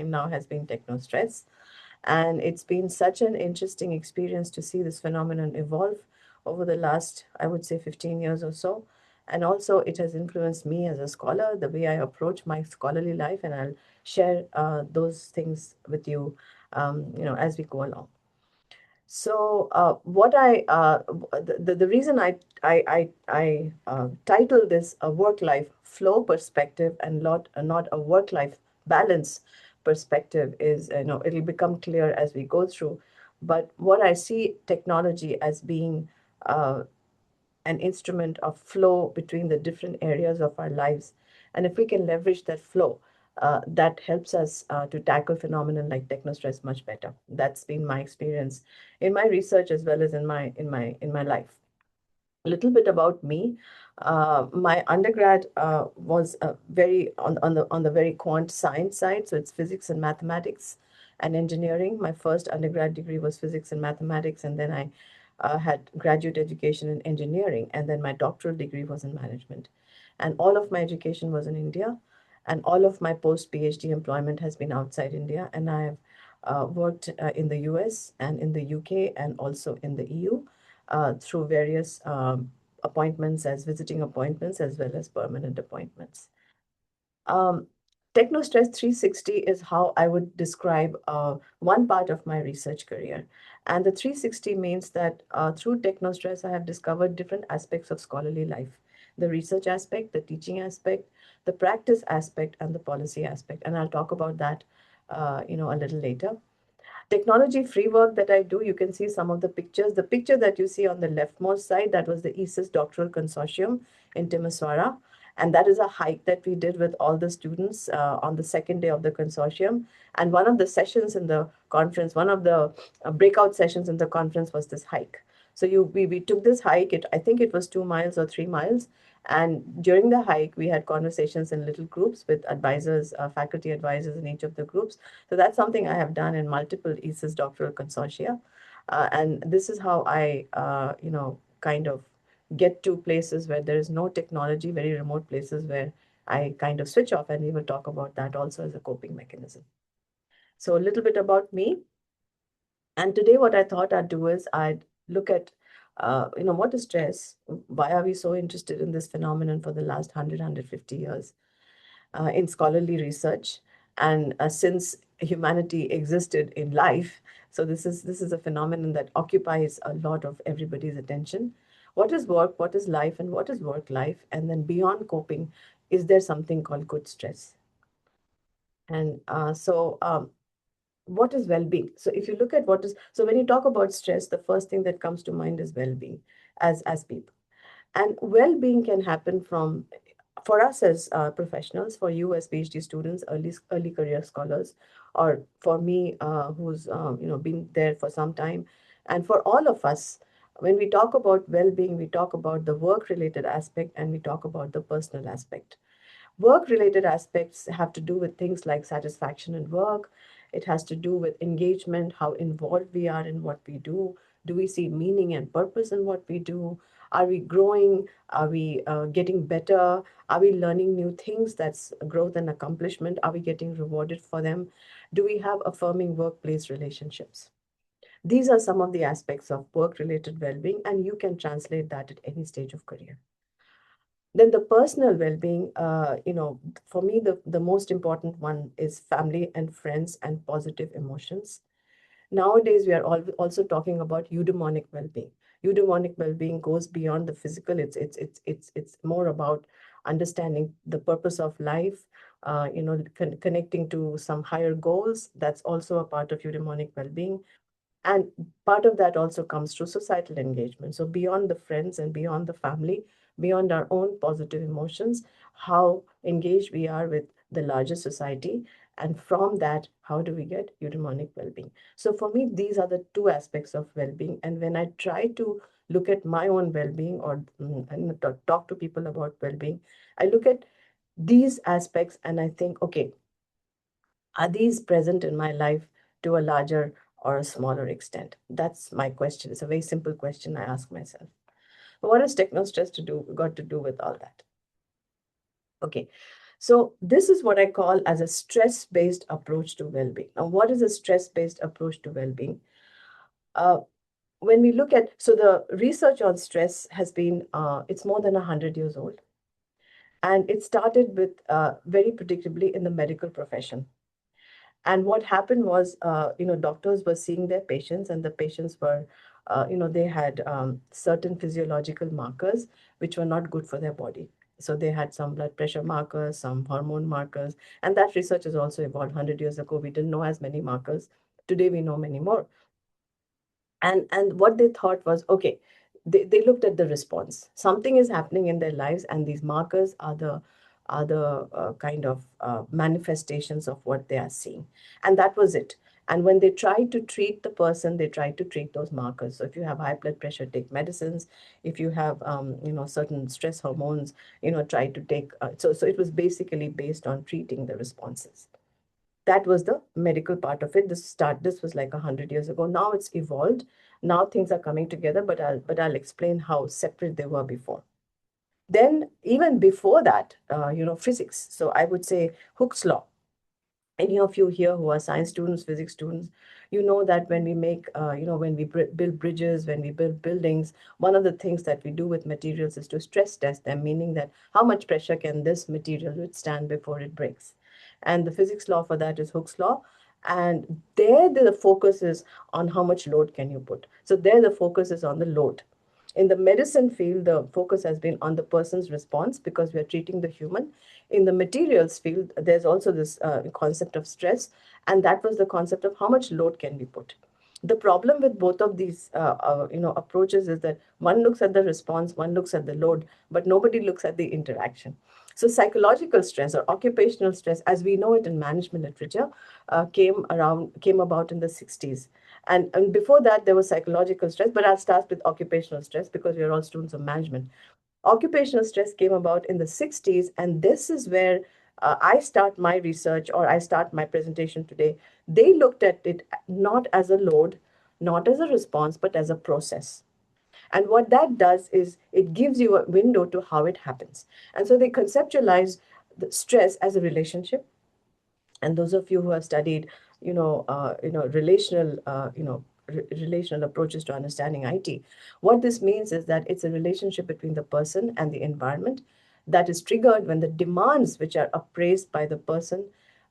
now has been Technostress. And it's been such an interesting experience to see this phenomenon evolve over the last, I would say, 15 years or so. And also, it has influenced me as a scholar, the way I approach my scholarly life, and I'll share those things with you, as we go along. So, what I the reason I title this a work life flow perspective and not a work life balance perspective is, it'll become clear as we go through. But what I see technology as being uh, an instrument of flow between the different areas of our lives. And if we can leverage that flow, that helps us to tackle phenomenon like technostress much better. That's been my experience in my research as well as in my life. A little bit about me. My undergrad was very on the very quant science side, so it's physics and mathematics and engineering. My first undergrad degree was physics and mathematics, and then I had graduate education in engineering, and then my doctoral degree was in management. And all of my education was in India, and all of my post PhD employment has been outside India, and I have worked in the US and in the UK and also in the EU through various appointments as visiting appointments as well as permanent appointments. Um, Technostress 360 is how I would describe one part of my research career. And the 360 means that through Technostress, I have discovered different aspects of scholarly life: the research aspect, the teaching aspect, the practice aspect, and the policy aspect. And I'll talk about that, a little later. Technology free work that I do, you can see some of the pictures. The picture that you see on the leftmost side, that was the ESIS Doctoral Consortium in Timisoara. And that is a hike that we did with all the students on the second day of the consortium. And one of the sessions in the conference, one of the breakout sessions in the conference was this hike. So we took this hike. I think it was 2 miles or 3 miles. And during the hike, we had conversations in little groups with advisors, faculty advisors in each of the groups. So that's something I have done in multiple ESIS doctoral consortia. And this is how I, kind of get to places where there is no technology, very remote places where I kind of switch off. And we will talk about that also as a coping mechanism. So a little bit about me. And today, what I thought I'd do is I'd look at, what is stress? Why are we so interested in this phenomenon for the last 150 years in scholarly research? And since humanity existed in life, so this is a phenomenon that occupies a lot of everybody's attention. What is work? What is life? And what is work life? And then beyond coping, is there something called good stress? And what is well-being? So if you look at so when you talk about stress, the first thing that comes to mind is well-being as people. And well-being can happen for us as professionals, for you as PhD students, early career scholars, or for me who's been there for some time, and for all of us. When we talk about well-being, we talk about the work-related aspect and we talk about the personal aspect. Work related aspects have to do with things like satisfaction in work. It has to do with engagement, how involved we are in what we do. Do we see meaning and purpose in what we do? Are we growing? Are we getting better? Are we learning new things? That's growth and accomplishment. Are we getting rewarded for them? Do we have affirming workplace relationships? These are some of the aspects of work related well being, and you can translate that at any stage of career. Then the personal well-being, for me, the most important one is family and friends and positive emotions. Nowadays, we are also talking about eudaimonic well-being. Eudaimonic well-being goes beyond the physical. It's more about understanding the purpose of life, connecting to some higher goals. That's also a part of eudaimonic well-being. And part of that also comes through societal engagement. So beyond the friends and beyond the family, beyond our own positive emotions, how engaged we are with the larger society. And from that, how do we get eudaimonic well-being? So for me, these are the two aspects of well-being. And when I try to look at my own well-being or and talk to people about well-being, I look at these aspects and I think, okay, are these present in my life to a larger or a smaller extent? That's my question. It's a very simple question I ask myself. What has technostress got to do with all that? Okay. So this is what I call as a stress-based approach to well-being. Now, what is a stress-based approach to well-being? Uh, when we look at, so the research on stress has been, it's more than 100 years old. And it started with very predictably in the medical profession. And what happened was, doctors were seeing their patients, and the patients were, they had certain physiological markers which were not good for their body. So they had some blood pressure markers, some hormone markers, and that research has also evolved. 100 years ago, we didn't know as many markers. Today, we know many more. And what they thought was, okay, they looked at the response. Something is happening in their lives, and these markers are the kind of manifestations of what they are seeing. And that was it. And when they tried to treat the person, they tried to treat those markers. So if you have high blood pressure, take medicines. If you have certain stress hormones, try to take so it was basically based on treating the responses. That was the medical part of it. This was like 100 years ago. Now it's evolved. Now things are coming together, but I'll explain how separate they were before. Then even before that, physics. So I would say Hooke's law. Any of you here who are science students, physics students, you know that when we make, when we build bridges, when we build buildings, one of the things that we do with materials is to stress test them, meaning that how much pressure can this material withstand before it breaks. And the physics law for that is Hooke's law. And there the focus is on how much load can you put. So there the focus is on the load. In the medicine field, the focus has been on the person's response because we are treating the human. In the materials field, there's also this concept of stress, and that was the concept of how much load can we put. The problem with both of these approaches is that one looks at the response, one looks at the load, but nobody looks at the interaction. So psychological stress or occupational stress, as we know it in management literature, came about in the 60s. And before that, there was psychological stress, but I'll start with occupational stress because we are all students of management. Occupational stress came about in the 60s, and this is where I start my research or I start my presentation today. They looked at it not as a load, not as a response, but as a process. And what that does is it gives you a window to how it happens. And so they conceptualize the stress as a relationship. And those of you who have studied, relational approaches to understanding IT, what this means is that it's a relationship between the person and the environment that is triggered when the demands which are appraised by the person,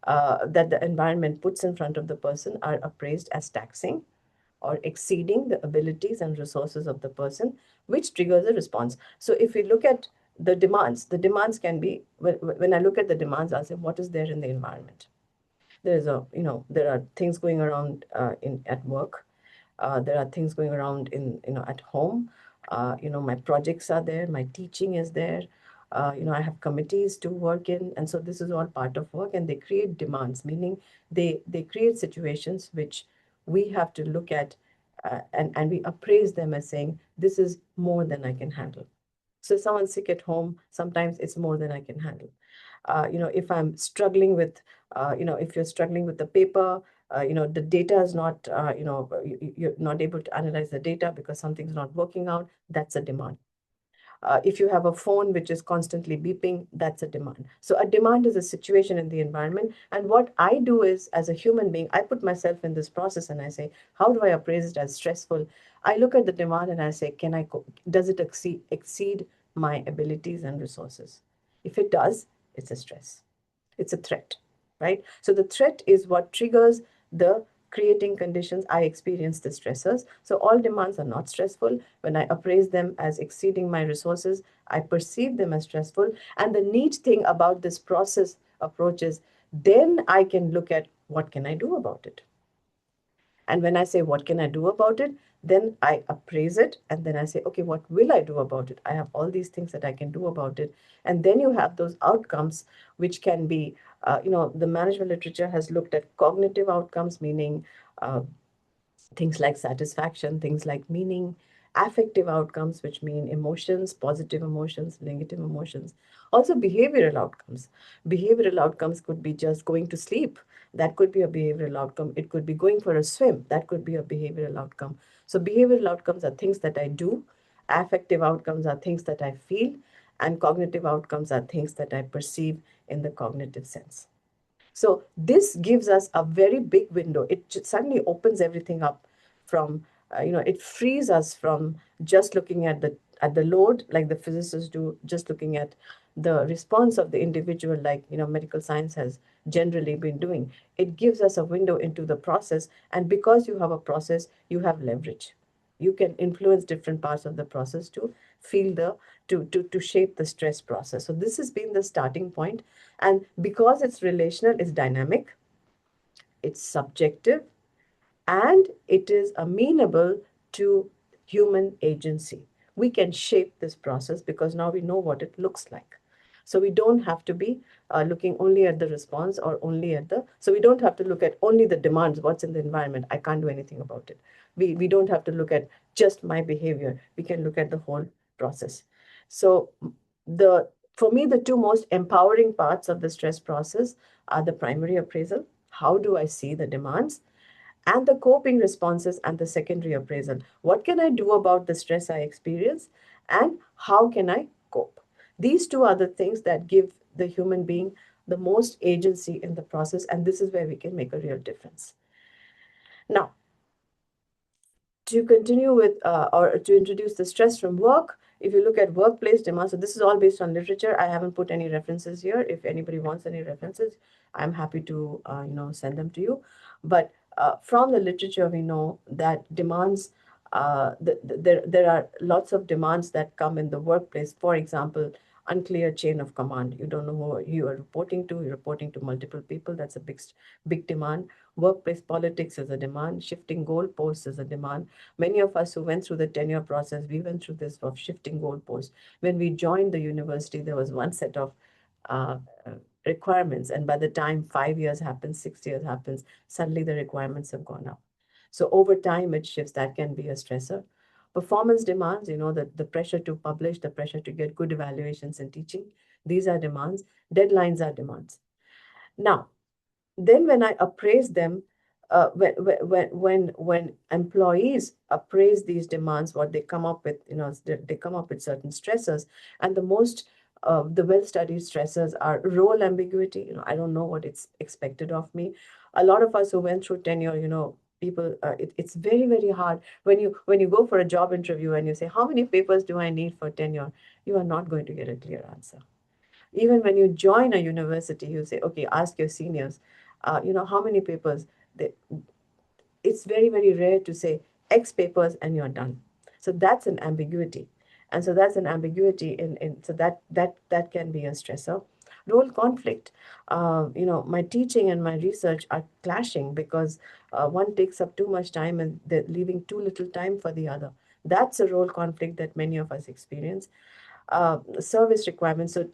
that the environment puts in front of the person, are appraised as taxing or exceeding the abilities and resources of the person, which triggers a response. So if we look at the demands can be, when I look at the demands, I'll say, what is there in the environment? There are things going around in at work. There are things going around in at home. My projects are there. My teaching is there. I have committees to work in, and so this is all part of work. And they create demands, meaning they create situations which we have to look at, and we appraise them as saying this is more than I can handle. So if someone's sick at home, sometimes it's more than I can handle. If I'm struggling with, if you're struggling with the paper, the data is not, you're not able to analyze the data because something's not working out, that's a demand. If you have a phone which is constantly beeping, that's a demand. So a demand is a situation in the environment. And what I do is, as a human being, I put myself in this process and I say, how do I appraise it as stressful? I look at the demand and I say, does it exceed my abilities and resources? If it does, it's a stress. It's a threat, right? So the threat is what triggers the creating conditions I experience the stressors. So all demands are not stressful. When I appraise them as exceeding my resources, I perceive them as stressful. And the neat thing about this process approach is then I can look at what can I do about it. And when I say, what can I do about it? Then I appraise it. And then I say, okay, what will I do about it? I have all these things that I can do about it. And then you have those outcomes, which can be, the management literature has looked at cognitive outcomes, meaning things like satisfaction, things like meaning, affective outcomes, which mean emotions, positive emotions, negative emotions, also behavioral outcomes. Behavioral outcomes could be just going to sleep. That could be a behavioral outcome. It could be going for a swim. That could be a behavioral outcome. So behavioral outcomes are things that I do. Affective outcomes are things that I feel. and cognitive outcomes are things that I perceive in the cognitive sense. So this gives us a very big window. It suddenly opens everything up from, it frees us from just looking at the load like the physicists do, just looking at the response of the individual like, medical science has generally been doing. It gives us a window into the process. And because you have a process, you have leverage. You can influence different parts of the process to feel to shape the stress process. So this has been the starting point. And because it's relational, it's dynamic, it's subjective, and it is amenable to human agency. We can shape this process because now we know what it looks like. So we don't have to be looking only at the response or only at so we don't have to look at only the demands, what's in the environment. I can't do anything about it. We don't have to look at just my behavior. We can look at the whole process. So the for me, the two most empowering parts of the stress process are the primary appraisal. How do I see the demands? And the coping responses and the secondary appraisal. What can I do about the stress I experience? And how can I cope? These two are the things that give the human being the most agency in the process. And this is where we can make a real difference. Now, to continue with or to introduce the stress from work, if you look at workplace demands, so this is all based on literature. I haven't put any references here. If anybody wants any references, I'm happy to send them to you. But from the literature, we know that demands, there are lots of demands that come in the workplace. For example, unclear chain of command. You don't know who you are reporting to. You're reporting to multiple people. That's a big demand. Workplace politics is a demand. Shifting goalposts is a demand. Many of us who went through the tenure process, we went through this of shifting goalposts. When we joined the university, there was one set of uh, requirements, and by the time 5 years happens, 6 years happens, suddenly the requirements have gone up. So over time, it shifts. That can be a stressor. Performance demands, the pressure to publish, the pressure to get good evaluations in teaching, these are demands. Deadlines are demands. Now, then when I appraise them, when employees appraise these demands, what they come up with, they come up with certain stressors, and the well-studied stressors are role ambiguity. I don't know what it's expected of me. A lot of us who went through tenure, people, it's very, very hard when you go for a job interview and you say, how many papers do I need for tenure? You are not going to get a clear answer. Even when you join a university, you say, okay, ask your seniors, how many papers. They, it's very, very rare to say X papers and you're done. So that's an ambiguity. And so that's an ambiguity so that can be a stressor. Role conflict. My teaching and my research are clashing because one takes up too much time and they're leaving too little time for the other. That's a role conflict that many of us experience. Service requirements. So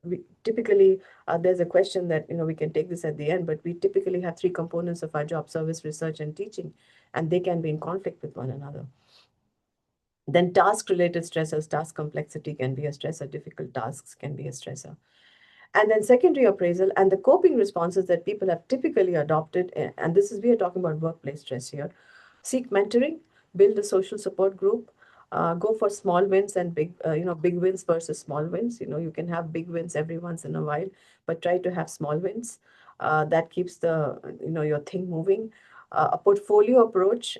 we typically, there's a question that, we can take this at the end, but we typically have three components of our job: service, research, and teaching, and they can be in conflict with one another. Then task-related stressors, task complexity can be a stressor, difficult tasks can be a stressor. And then secondary appraisal and the coping responses that people have typically adopted, and this is, we are talking about workplace stress here. Seek mentoring, build a social support group, go for small wins and big wins versus small wins. You can have big wins every once in a while, but try to have small wins. That keeps your thing moving. A portfolio approach,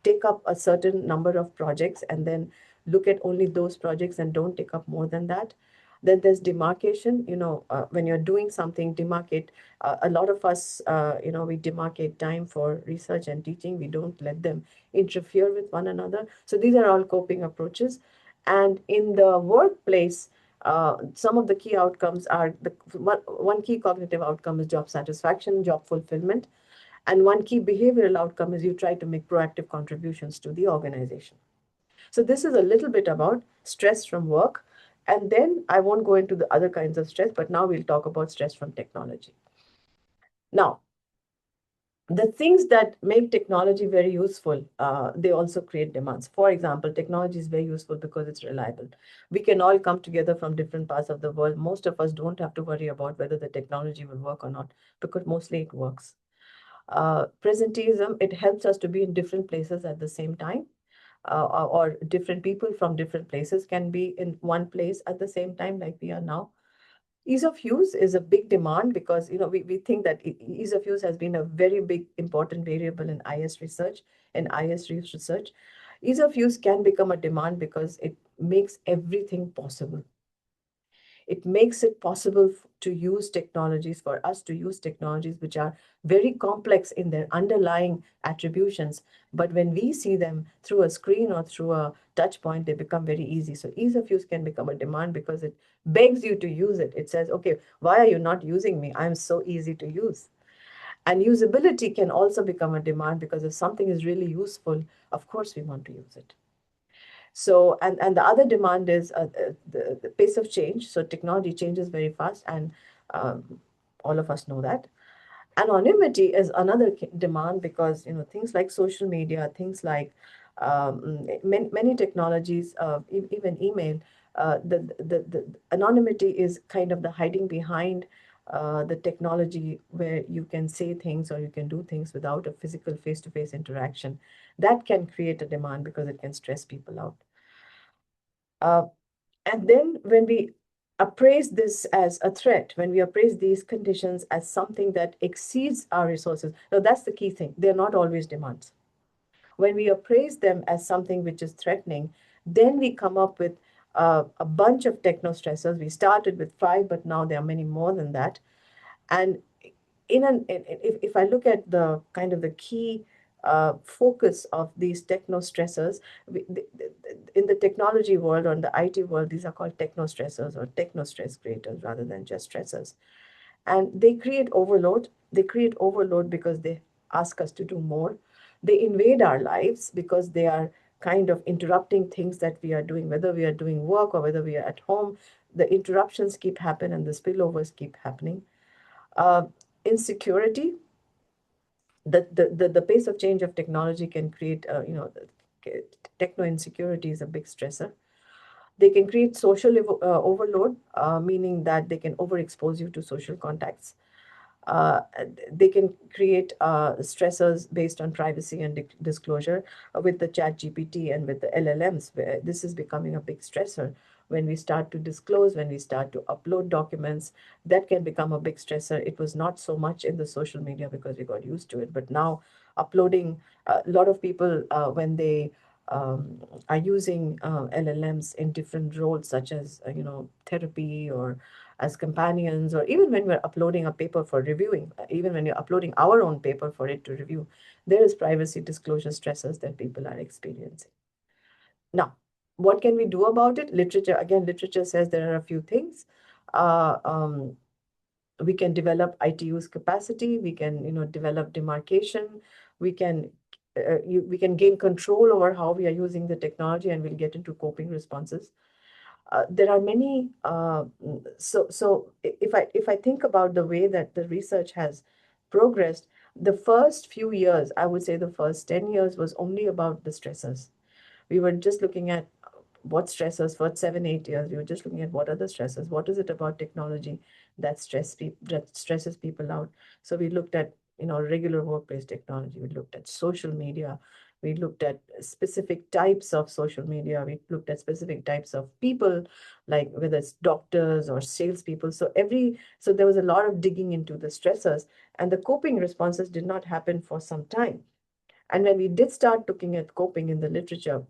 take up a certain number of projects and then look at only those projects and don't take up more than that. Then there's demarcation. When you're doing something, demarcate. A lot of us, we demarcate time for research and teaching. We don't let them interfere with one another. So these are all coping approaches. And in the workplace, some of the key outcomes are one key cognitive outcome is job satisfaction, job fulfillment. And one key behavioral outcome is you try to make proactive contributions to the organization. So this is a little bit about stress from work. And then I won't go into the other kinds of stress, but now we'll talk about stress from technology. Now, the things that make technology very useful, they also create demands. For example, technology is very useful because it's reliable. We can all come together from different parts of the world. Most of us don't have to worry about whether the technology will work or not, because mostly it works. Presenteeism, it helps us to be in different places at the same time. or different people from different places can be in one place at the same time, like we are now. Ease of use is a big demand because we think that ease of use has been a very big important variable in IS research and IS research. Ease of use can become a demand because it makes everything possible. It makes it possible to use technologies, for us to use technologies which are very complex in their underlying attributions. But when we see them through a screen or through a touch point, they become very easy. So ease of use can become a demand because it begs you to use it. It says, okay, why are you not using me? I'm so easy to use. And usability can also become a demand because if something is really useful, of course we want to use it. So, and the other demand is the pace of change. So technology changes very fast, and all of us know that. Anonymity is another demand because things like social media, things like many technologies, even email, the anonymity is kind of the hiding behind the technology where you can say things or you can do things without a physical face-to-face interaction. That can create a demand because it can stress people out. Uh, and then when we appraise this as a threat, when we appraise these conditions as something that exceeds our resources, now that's the key thing. They're not always demands. When we appraise them as something which is threatening, then we come up with a bunch of technostressors. We started with 5, but now there are many more than that. And if I look at the kind of the key focus of these techno stressors, in the technology world or in the IT world, these are called techno stressors or techno stress creators rather than just stressors. And they create overload. They create overload because they ask us to do more. They invade our lives because they are kind of interrupting things that we are doing, whether we are doing work or whether we are at home. The interruptions keep happening and the spillovers keep happening. Uh, Insecurity, the pace of change of technology can create, techno insecurity is a big stressor. They can create social overload, meaning that they can overexpose you to social contacts. Uh, they can create stressors based on privacy and disclosure with the chat GPT and with the LLMs, where this is becoming a big stressor. When we start to disclose, when we start to upload documents, that can become a big stressor. It was not so much in the social media because we got used to it, but now uploading, a lot of people, when they are using LLMs in different roles, such as therapy or as companions, or even when we're uploading a paper for reviewing, even when you're uploading our own paper for it to review, there is privacy disclosure stresses that people are experiencing. Now, what can we do about it? Literature, again, literature says there are a few things. Uh, um, we can develop IT use capacity. We can, develop demarcation. We can, we can gain control over how we are using the technology, and we'll get into coping responses. There are many. So if I think about the way that the research has progressed, the first few years, I would say the first 10 years was only about the stressors. We were just looking at what stressors for 7, 8 years. We were just looking at what are the stressors. What is it about technology that that stresses people out? So we looked at regular workplace technology. We looked at social media. We looked at specific types of social media. We looked at specific types of people, like whether it's doctors or salespeople. So there was a lot of digging into the stressors, and the coping responses did not happen for some time. And when we did start looking at coping in the literature,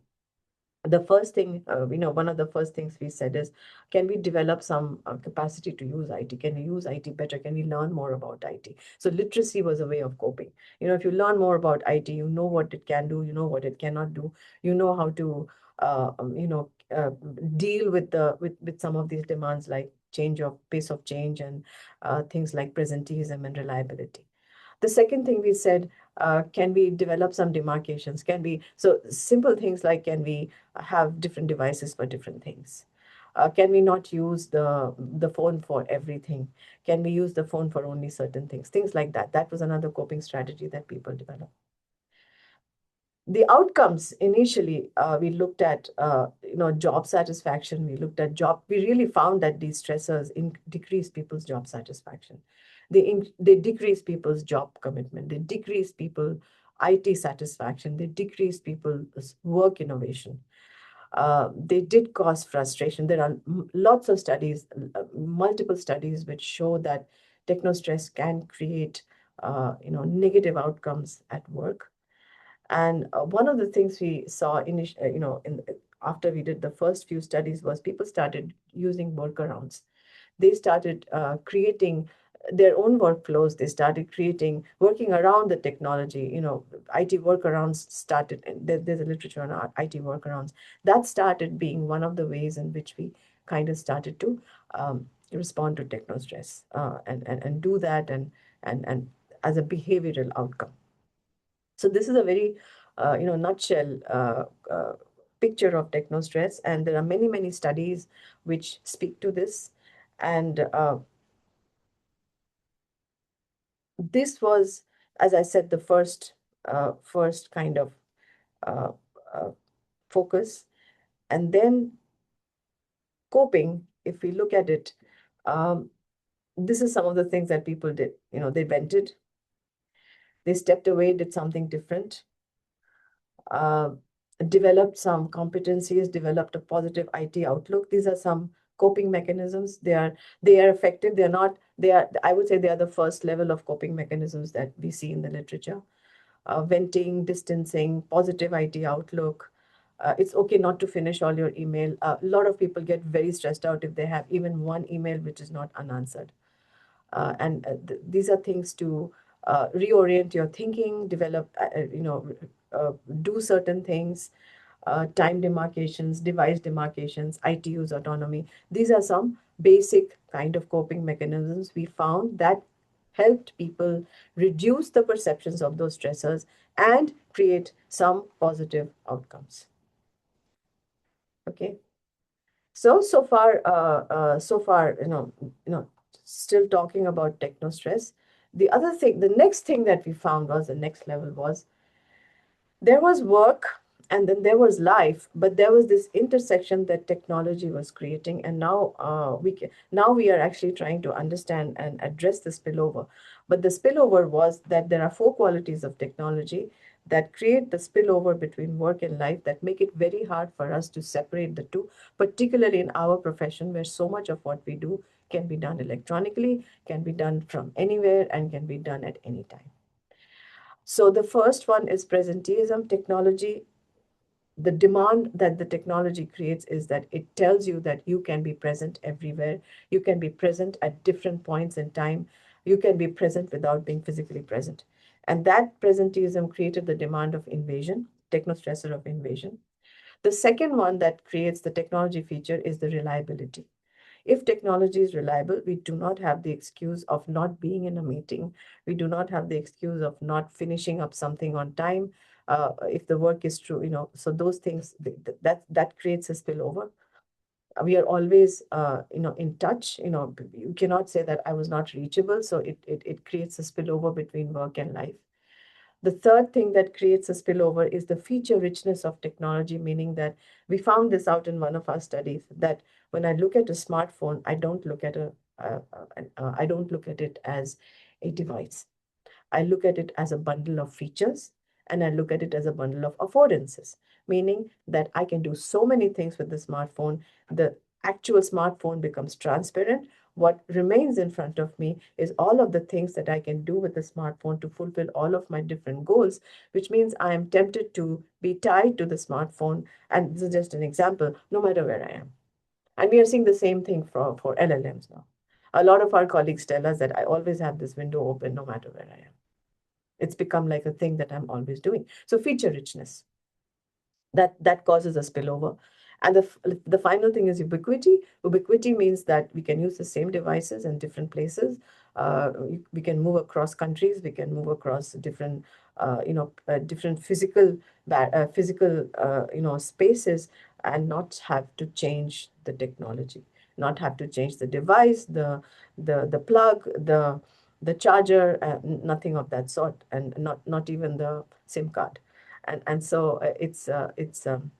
the first thing, one of the first things we said is, can we develop some capacity to use IT? Can we use IT better? Can we learn more about IT? So literacy was a way of coping. If you learn more about IT, you know what it can do, you know what it cannot do, you know how to, deal with with some of these demands like change of pace of change and things like presenteeism and reliability. The second thing we said, can we develop some demarcations? So simple things like, can we have different devices for different things? Can we not use the phone for everything? Can we use the phone for only certain things? Things like that. That was another coping strategy that people developed. The outcomes initially, we looked at job satisfaction. We looked at job. We really found that these stressors decrease people's job satisfaction. They decrease people's job commitment. They decrease people IT satisfaction. They decreased people's work innovation. They did cause frustration. There are lots of studies, multiple studies, which show that technostress can create, negative outcomes at work. And one of the things we saw after we did the first few studies was people started using workarounds. They started creating their own workflows. They started working around the technology. IT workarounds started. There's a literature on IT workarounds that started being one of the ways in which we kind of started to respond to techno stress, and do that, and as a behavioral outcome. So this is a very, nutshell picture of techno stress, and there are many studies which speak to this. And this was, as I said, the first kind of uh, uh, focus. And then coping, if we look at it, um, this is some of the things that people did. They vented, they stepped away, did something different, uh, developed some competencies, developed a positive IT outlook. These are some coping mechanisms. They are effective. I would say they are the first level of coping mechanisms that we see in the literature. Venting, distancing, positive IT outlook. It's okay not to finish all your email. A lot of people get very stressed out if they have even one email which is not unanswered. These are things to reorient your thinking, develop, do certain things, time demarcations, device demarcations, IT use autonomy. These are some basic kind of coping mechanisms we found that helped people reduce the perceptions of those stressors and create some positive outcomes. Okay. So far, still talking about techno stress. The next thing that we found was the next level was there was work and then there was life, but there was this intersection that technology was creating. And now we are actually trying to understand and address the spillover. But the spillover was that there are four qualities of technology that create the spillover between work and life that make it very hard for us to separate the two, particularly in our profession where so much of what we do can be done electronically, can be done from anywhere, and can be done at any time. So the first one is presenteeism. Technology, the demand that the technology creates is that it tells you that you can be present everywhere. You can be present at different points in time. You can be present without being physically present. And that presenteeism created the demand of invasion, technostressor of invasion. The second one that creates the technology feature is the reliability. If technology is reliable, we do not have the excuse of not being in a meeting. We do not have the excuse of not finishing up something on time. If the work is true, so those things that creates a spillover. We are always, in touch. You cannot say that I was not reachable. So it creates a spillover between work and life. The third thing that creates a spillover is the feature richness of technology, meaning that we found this out in one of our studies that when I look at a smartphone, I don't look at it as a device. I look at it as a bundle of features, and I look at it as a bundle of affordances, meaning that I can do so many things with the smartphone. The actual smartphone becomes transparent. What remains in front of me is all of the things that I can do with the smartphone to fulfill all of my different goals, which means I am tempted to be tied to the smartphone. And this is just an example, no matter where I am. And we are seeing the same thing for LLMs now. A lot of our colleagues tell us that I always have this window open no matter where I am. It's become like a thing that I'm always doing. So feature richness, that causes a spillover. And the final thing is ubiquity. Ubiquity means that we can use the same devices in different places. We can move across countries. We can move across different physical spaces, and not have to change the technology, not have to change the device, the plug, the charger, nothing of that sort, and not even the SIM card. And so it's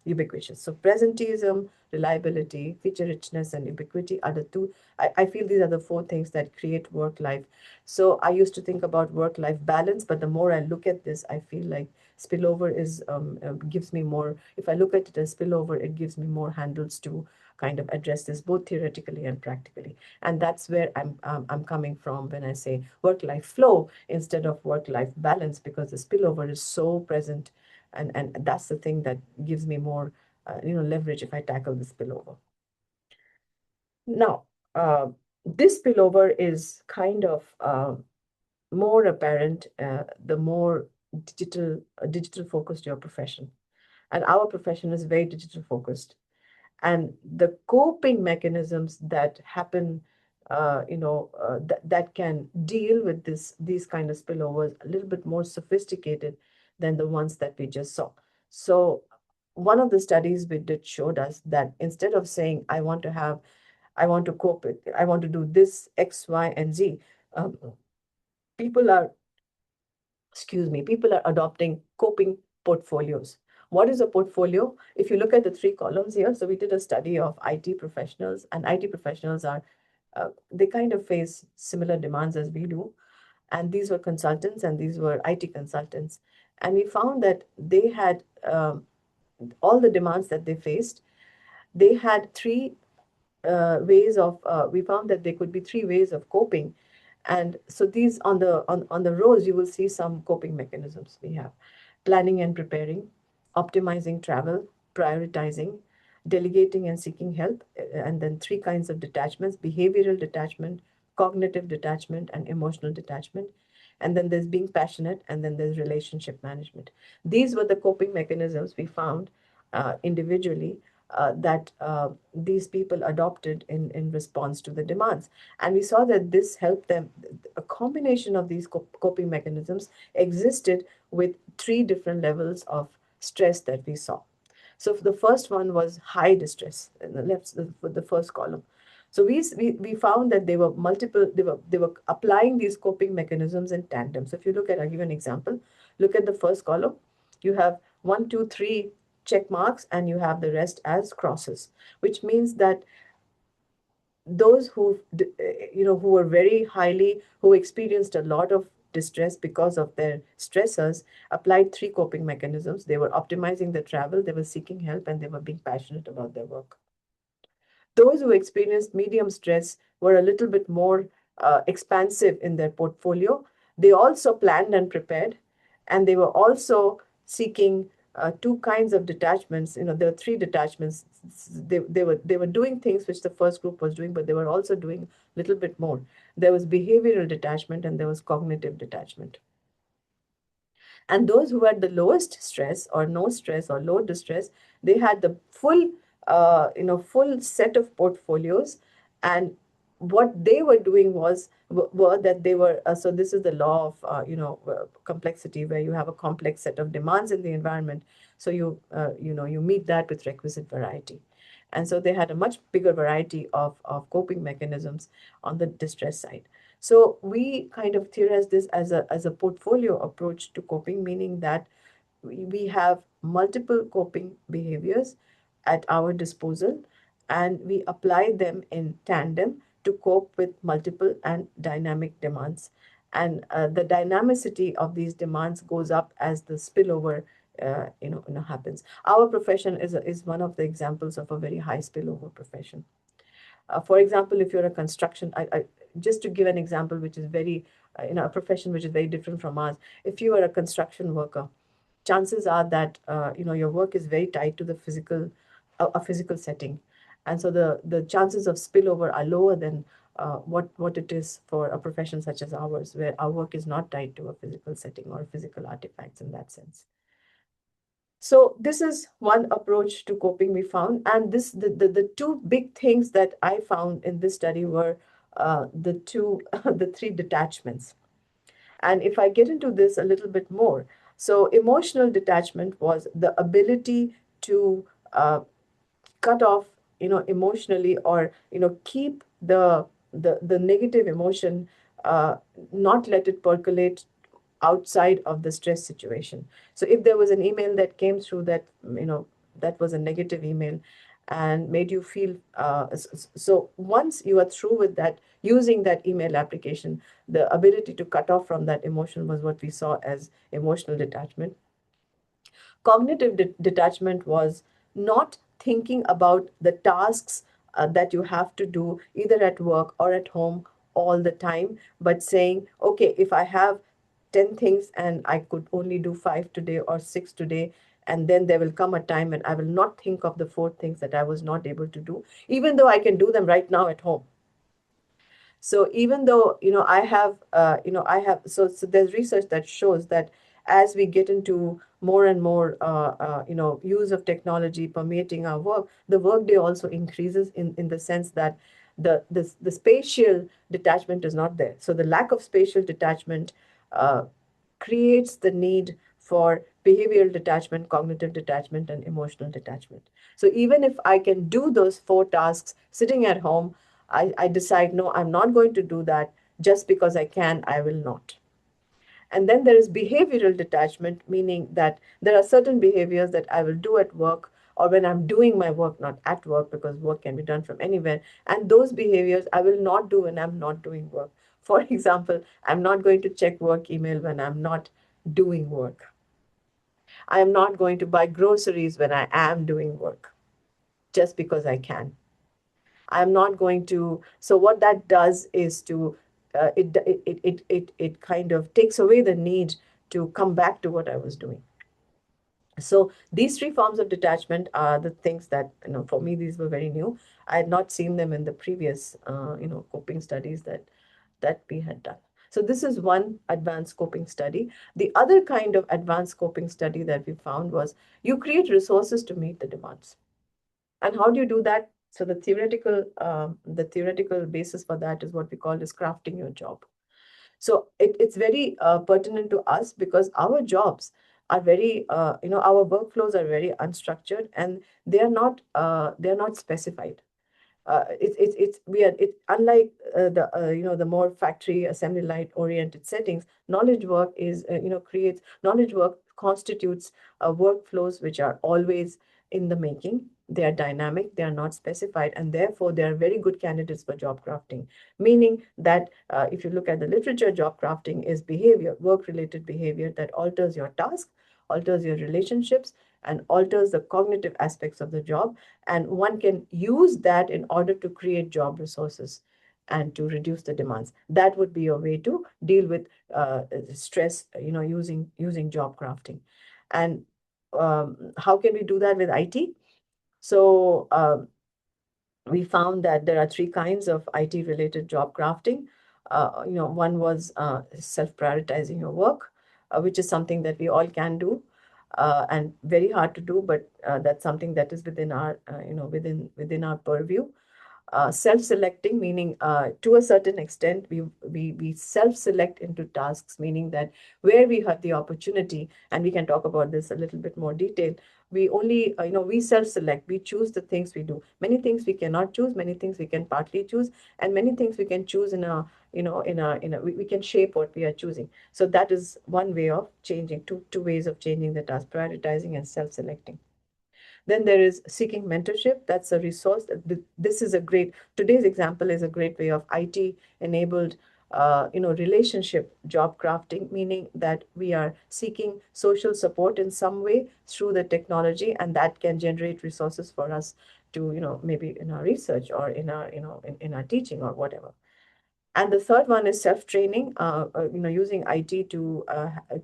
ubiquitous. So presenteeism, reliability, feature richness, and ubiquity are the two. I feel these are the four things that create work life. So I used to think about work life balance, but the more I look at this, I feel like spillover is gives me more. If I look at it as spillover, it gives me more handles to kind of address this both theoretically and practically. And that's where I'm coming from when I say work life flow instead of work life balance, because the spillover is so present, and that's the thing that gives me more leverage if I tackle the spillover. Now, this spillover is kind of more apparent the more digital focused your profession, and our profession is very digital focused, and the coping mechanisms that happen that can deal with these kind of spillovers a little bit more sophisticated than the ones that we just saw. So one of the studies we did showed us that instead of saying I want to cope with, I want to do this X, Y, and Z, um, people are people are adopting coping portfolios. What is a portfolio? If you look at the three columns here, so we did a study of IT professionals, and IT professionals are, they kind of face similar demands as we do. And these were consultants and these were IT consultants. And we found that they had all the demands that they faced. They had we found that there could be three ways of coping. And so these on the rows, you will see some coping mechanisms we have: planning and preparing, optimizing travel, prioritizing, delegating and seeking help, and then three kinds of detachments: behavioral detachment, cognitive detachment, and emotional detachment. And then there's being passionate, and then there's relationship management. These were the coping mechanisms we found individually that these people adopted in response to the demands. And we saw that this helped them. A combination of these coping mechanisms existed with three different levels of stress that we saw. So the first one was high distress, in the left, the first column. So we found that they were applying these coping mechanisms in tandem. So if you look at, I'll give you an example. Look at the first column. You have 1, 2, 3 check marks, and you have the rest as crosses, which means that those who were very highly, who experienced a lot of distress because of their stressors, applied three coping mechanisms. They were optimizing their travel, they were seeking help, and they were being passionate about their work. Those who experienced medium stress were a little bit more expansive in their portfolio. They also planned and prepared, and they were also seeking two kinds of detachments. There were three detachments. They were doing things which the first group was doing, but they were also doing a little bit more. There was behavioral detachment and there was cognitive detachment. And those who had the lowest stress or no stress or low distress, they had the full set of portfolios. And what they were doing were that they were so this is the law of complexity, where you have a complex set of demands in the environment. So you meet that with requisite variety. And so they had a much bigger variety of coping mechanisms on the distress side. So we kind of theorize this as a portfolio approach to coping, meaning that we have multiple coping behaviors at our disposal, and we apply them in tandem to cope with multiple and dynamic demands. And the dynamicity of these demands goes up as the spillover happens. Our profession is one of the examples of a very high spillover profession. For example, if you're a construction, just to give an example, which is very, a profession which is very different from ours. If you are a construction worker, chances are that your work is very tied to the a physical setting, and so the chances of spillover are lower than what it is for a profession such as ours, where our work is not tied to a physical setting or physical artifacts in that sense. So this is one approach to coping we found, and the two big things that I found in this study were the three detachments. And if I get into this a little bit more, so emotional detachment was the ability to cut off, emotionally, or keep the negative emotion, not let it percolate outside of the stress situation. So if there was an email that came through that, that was a negative email and made you feel, so once you are through with that, using that email application, the ability to cut off from that emotion was what we saw as emotional detachment. Cognitive detachment was not thinking about the tasks that you have to do either at work or at home all the time, but saying, okay, if I have 10 things and I could only do 5 today or 6 today, and then there will come a time when I will not think of the 4 things that I was not able to do, even though I can do them right now at home. So even though, I have, so there's research that shows that as we get into more and more, use of technology permeating our work, the workday also increases in the sense that the spatial detachment is not there. So the lack of spatial detachment uh, creates the need for behavioral detachment, cognitive detachment, and emotional detachment. So even if I can do those 4 tasks sitting at home, I decide, no, I'm not going to do that just because I can, I will not. And then there is behavioral detachment, meaning that there are certain behaviors that I will do at work or when I'm doing my work, not at work, because work can be done from anywhere. And those behaviors I will not do when I'm not doing work. For example, I'm not going to check work email when I'm not doing work. I am not going to buy groceries when I am doing work just because I can. I'm not going to. So what that does is to it kind of takes away the need to come back to what I was doing. So these 3 forms of detachment are the things that, for me, these were very new. I had not seen them in the previous coping studies that we had done. So this is one advanced coping study. The other kind of advanced coping study that we found was you create resources to meet the demands. And how do you do that? So the theoretical basis for that is what we call is crafting your job. So it's very pertinent to us because our jobs are very, our workflows are very unstructured and they are not specified. It's we are it unlike the more factory assembly line oriented settings. Knowledge work is creates knowledge work constitutes workflows which are always in the making. They are dynamic, they are not specified, and therefore they are very good candidates for job crafting. Meaning that if you look at the literature, job crafting is behavior, work related behavior that alters your task, alters your relationships, and alters the cognitive aspects of the job. And one can use that in order to create job resources and to reduce the demands. That would be a way to deal with stress, using job crafting. And how can we do that with IT? So we found that there are 3 kinds of IT related job crafting. One was self-prioritizing your work, which is something that we all can do, and very hard to do, but that's something that is within our, within our purview. Self-selecting, meaning to a certain extent, we self-select into tasks, meaning that where we have the opportunity, and we can talk about this a little bit more detail, we only, we self-select, we choose the things we do. Many things we cannot choose, many things we can partly choose, and many things we can choose in a, we can shape what we are choosing. So that is one way of changing, two ways of changing the task: prioritizing and self-selecting. Then there is seeking mentorship. That's a resource. This is a great, today's example is a great way of IT enabled, relationship job crafting, meaning that we are seeking social support in some way through the technology, and that can generate resources for us to, maybe in our research or in our, in our teaching or whatever. And the third one is self-training, using IT to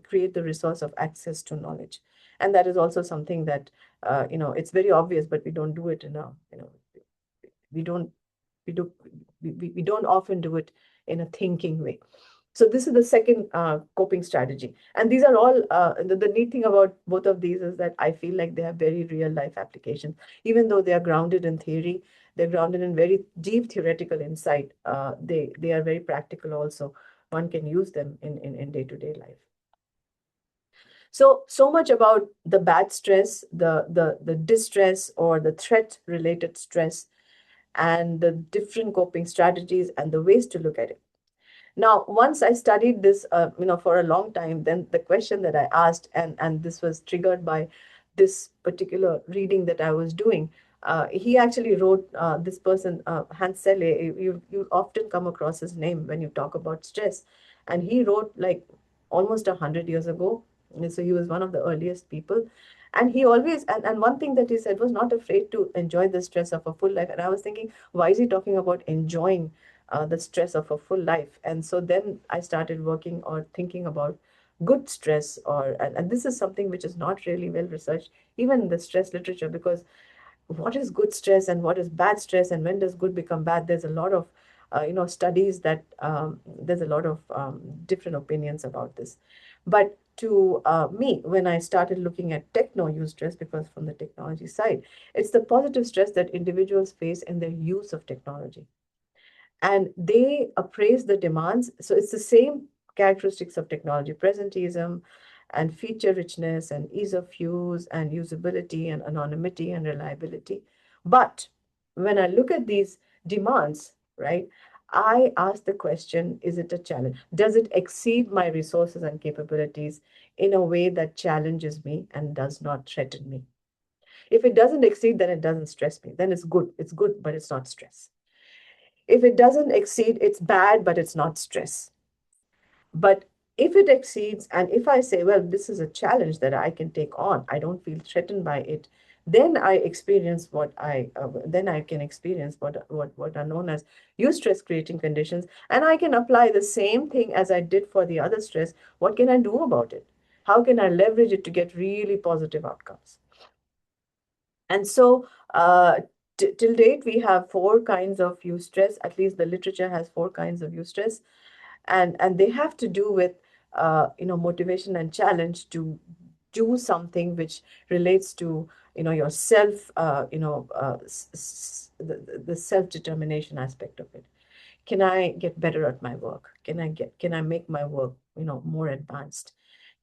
create the resource of access to knowledge. And that is also something that, it's very obvious, but we don't do it in a, we don't, we do, we don't often do it in a thinking way. So this is the second coping strategy. And these are all, the neat thing about both of these is that I feel like they have very real life applications. Even though they are grounded in theory, they're grounded in very deep theoretical insight. They are very practical also. One can use them in day-to-day life. So much about the bad stress, the distress or the threat related stress, and the different coping strategies and the ways to look at it. Now, once I studied this, for a long time, then the question that I asked, and this was triggered by this particular reading that I was doing. He actually wrote, this person, Hans Selle. You often come across his name when you talk about stress, and he wrote like almost 100 years ago. And so he was one of the earliest people, and he always, and one thing that he said was not afraid to enjoy the stress of a full life. And I was thinking, why is he talking about enjoying the stress of a full life? And so then I started working or thinking about good stress, or and this is something which is not really well researched even in the stress literature, because what is good stress and what is bad stress, and when does good become bad? There's a lot of studies that, there's a lot of different opinions about this. But to me, when I started looking at techno use stress, because from the technology side, it's the positive stress that individuals face in their use of technology, and they appraise the demands. So it's the same characteristics of technology: presenteeism and feature richness and ease of use and usability and anonymity and reliability. But when I look at these demands, right, I ask the question, is it a challenge? Does it exceed my resources and capabilities in a way that challenges me and does not threaten me? If it doesn't exceed, then it doesn't stress me. Then it's good. It's good, but it's not stress. If it doesn't exceed, it's bad, but it's not stress. But if it exceeds, and if I say, well, this is a challenge that I can take on, I don't feel threatened by it, then then I can experience what are known as eustress creating conditions, and I can apply the same thing as I did for the other stress. What can I do about it? How can I leverage it to get really positive outcomes? And so, till date, we have four kinds of eustress. At least the literature has four kinds of eustress, and they have to do with motivation and challenge to do something which relates to your self, the self determination aspect of it. Can I get better at my work? Can I make my work more advanced?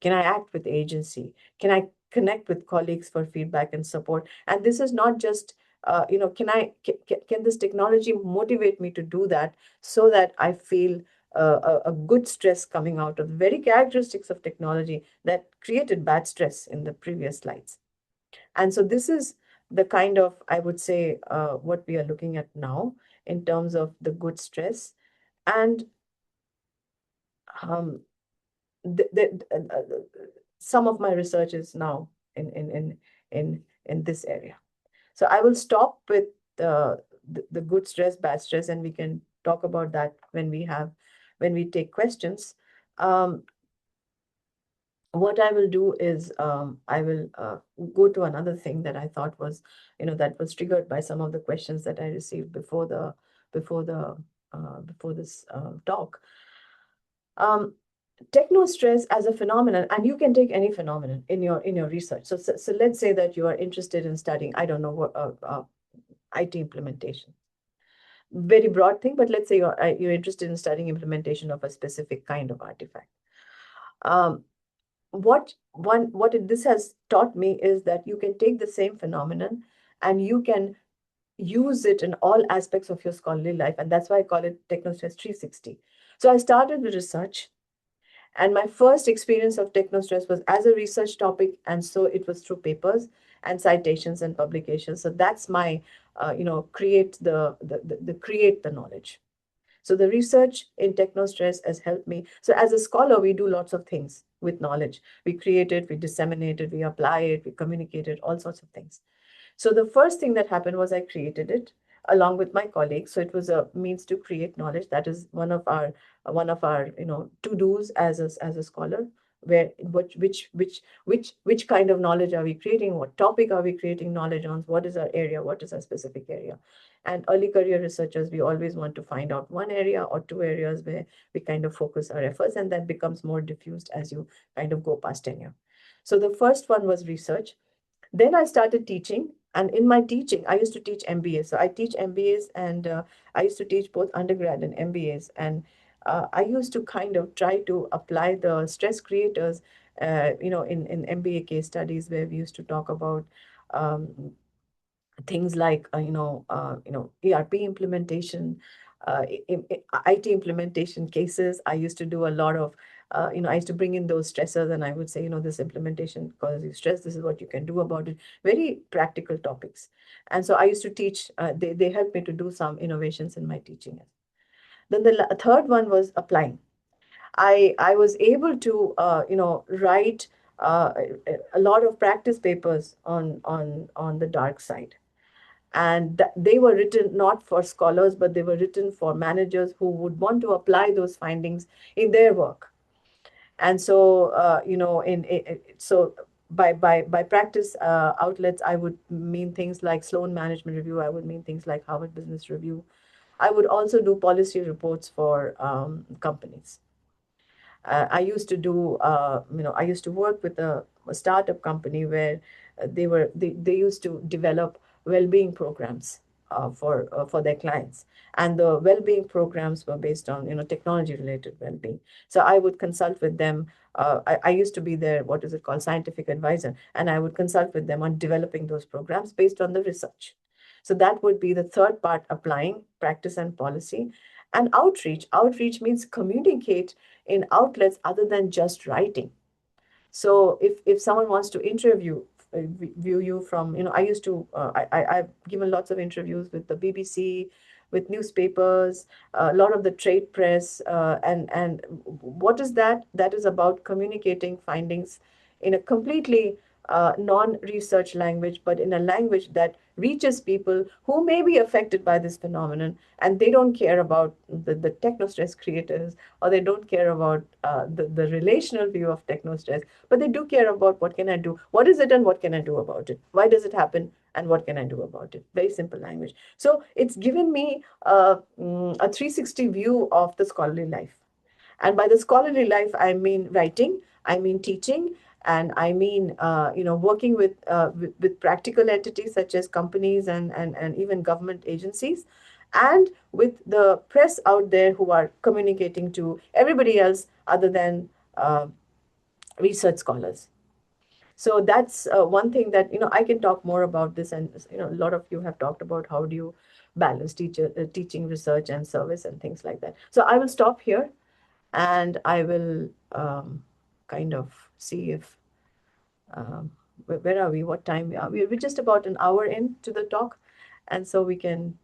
Can I act with agency? Can I connect with colleagues for feedback and support? And this is not just can this technology motivate me to do that, so that I feel a good stress coming out of the very characteristics of technology that created bad stress in the previous slides. And so this is the kind of, I would say, what we are looking at now in terms of the good stress. And um, some of my research is now in this area. So I will stop with the good stress, bad stress, and we can talk about that when we take questions. Um, what I will do is, I will go to another thing that I thought was, that was triggered by some of the questions that I received before the before this talk. Um, Technostress as a phenomenon, and you can take any phenomenon in your research. So let's say that you are interested in studying, I don't know what, IT implementation. Very broad thing, but let's say you're interested in studying implementation of a specific kind of artifact. Um, this has taught me is that you can take the same phenomenon and you can use it in all aspects of your scholarly life, and that's why I call it Technostress 360. So I started with research, and my first experience of Technostress was as a research topic, and so it was through papers and citations and publications. So that's my, create the knowledge. So the research in Technostress has helped me. So as a scholar, we do lots of things with knowledge. We create it, we disseminate it, we apply it, we communicate it, all sorts of things. So the first thing that happened was I created it along with my colleagues. So it was a means to create knowledge. That is one of our to dos as a scholar. Where which kind of knowledge are we creating? What topic are we creating knowledge on? What is our area? What is our specific area? And early career researchers, we always want to find out one area or two areas where we kind of focus our efforts, and that becomes more diffused as you kind of go past tenure. So the first one was research. Then I started teaching. And in my teaching, I used to teach MBAs. So I teach MBAs, and I used to teach both undergrad and MBAs. And I used to kind of try to apply the stress creators, in MBA case studies, where we used to talk about things like ERP implementation, IT implementation cases. I used to do a lot of, I used to bring in those stressors and I would say, this implementation causes you stress. This is what you can do about it. Very practical topics. And so I used to teach, they helped me to do some innovations in my teaching. Then the third one was applying. I was able to, write a lot of practice papers on the dark side, and they were written not for scholars, but they were written for managers who would want to apply those findings in their work. And so, so by practice outlets, I would mean things like Sloan Management Review. I would mean things like Harvard Business Review. I would also do policy reports for companies. I used to do, I used to work with a startup company where they used to develop well-being programs for their clients, and the well-being programs were based on technology-related well-being. So I would consult with them. I used to be their, what is it called, scientific advisor, and I would consult with them on developing those programs based on the research. So that would be the third part: applying, practice, and policy. And outreach. Outreach means communicate in outlets other than just writing. So if someone wants to view you from, I used to, I've given lots of interviews with the BBC, with newspapers, a lot of the trade press, and what is that? That is about communicating findings in a completely non-research language, but in a language that reaches people who may be affected by this phenomenon, and they don't care about the technostress creators, or they don't care about the relational view of technostress, but they do care about what can I do, what is it, and what can I do about it, why does it happen, and what can I do about it. Very simple language. So it's given me a 360 view of the scholarly life. And by the scholarly life, I mean writing, I mean teaching, and I mean, working with practical entities such as companies and even government agencies, and with the press out there who are communicating to everybody else other than research scholars. So that's one thing that I can talk more about this, and a lot of you have talked about how do you balance teaching, research, and service, and things like that. So I will stop here, and I will kind of see if where are we, what time we are. We're just about an hour into the talk, and so we can